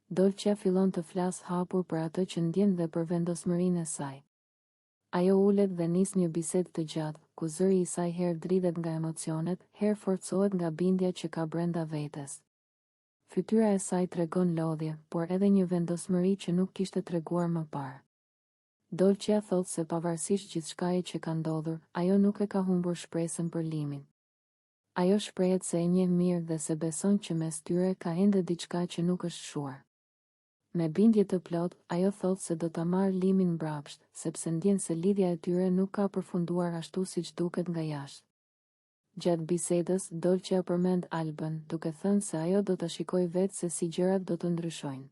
Dolçja fillon të flasë hapur për atë që ndjen dhe për vendosmërinë e saj. Ajo ulet dhe nis një bisedë të gjatë, ku zëri i saj herë dridhet nga emocionet, herë forcohet nga bindja që ka brenda vetes. Fytyra e saj tregon lodhje, por edhe një vendosmëri që nuk kishte treguar më parë. Dolçja thot se pavarësisht gjithçkaje që ka ndodhur, ajo nuk e ka humbur shpresën për Limin. Ajo shprehet se e njeh mirë dhe se beson që mes tyre ka ende diçka që nuk është shuar. Me bindje të plot, ajo thot se do ta marrë Limin mbrapsht, sepse ndjen se lidhja e tyre nuk ka përfunduar ashtu siç duket nga jashtë. Gjatë bisedës, Dolçja përmend Albën, duke thënë se ajo do ta shikojë vetë se si gjërat do të ndryshojnë.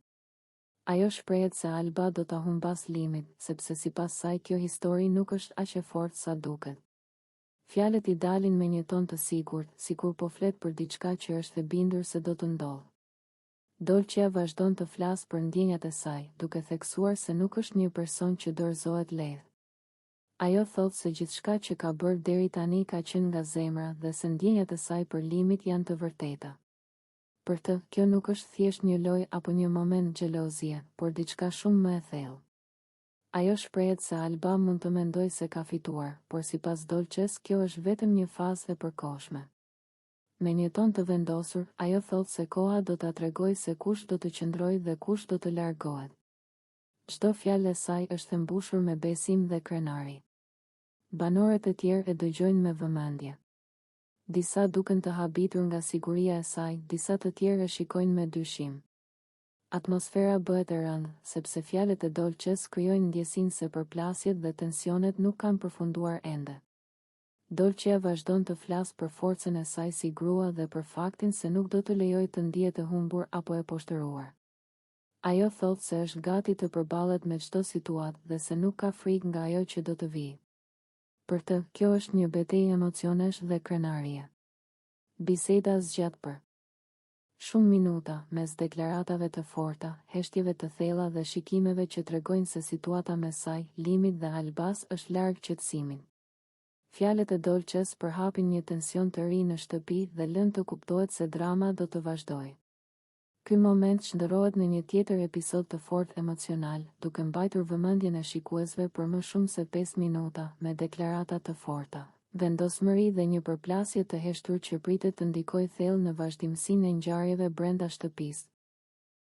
Ajo shprehet se Alba do ta humbas Limit, sepse sipas saj kjo histori nuk është aq e fortë sa duket. Fjalët i dalin me një ton të sigurt, sikur po flet për diçka që është e bindur se do të ndodhë. Dolçja vazhdon të flasë për ndjenjat e saj, duke theksuar se nuk është një person që dorëzohet lehtë. Ajo thot se gjithçka që ka bërë deri tani ka qenë nga zemra dhe se ndjenjat e saj për Limit janë të vërteta. Për të, kjo nuk është thjesht një lojë apo një moment xhelozie, por diçka shumë më e thellë. Ajo shprehet se Alba mund të mendojë se ka fituar, por sipas Dolçes kjo është vetëm një fazë e përkohshme. Me një ton të vendosur, ajo thot se koha do ta tregojë se kush do të qëndrojë dhe kush do të largohet. Çdo fjalë e saj është e mbushur me besim dhe krenari. Banorët e tjerë e dëgjojnë me vëmendje. Disa duken të habitur nga siguria e saj, disa të tjerë e shikojnë me dyshim. Atmosfera bëhet e rëndë, sepse fjalët e Dolçes krijojnë ndjesinë se përplasjet dhe tensionet nuk kanë përfunduar ende. Dolçja vazhdon të flasë për forcën e saj si grua dhe për faktin se nuk do të lejojë të ndihet e humbur apo e poshtëruar. Ajo thot se është gati të përballet me çdo situatë dhe se nuk ka frikë nga ajo që do të vijë. Për të, kjo është një betejë emocionesh dhe krenarie. Biseda zgjat për shumë minuta, mes deklaratave të forta, heshtjeve të thella dhe shikimeve që tregojnë se situata mes saj, Limit dhe Albas është larg qetësimin. Fjalët e Dolçes përhapin një tension të ri në shtëpi dhe lën të kuptohet se drama do të vazhdojë. Ky moment shndërrohet në një tjetër episod të fortë emocional, duke mbajtur vëmendjen e shikuesve për më shumë se 5 minuta, me deklarata të forta, vendosmëri dhe një përplasje të heshtur që pritet të ndikojë thellë në vazhdimsinë e ngjarjeve brenda shtëpisë.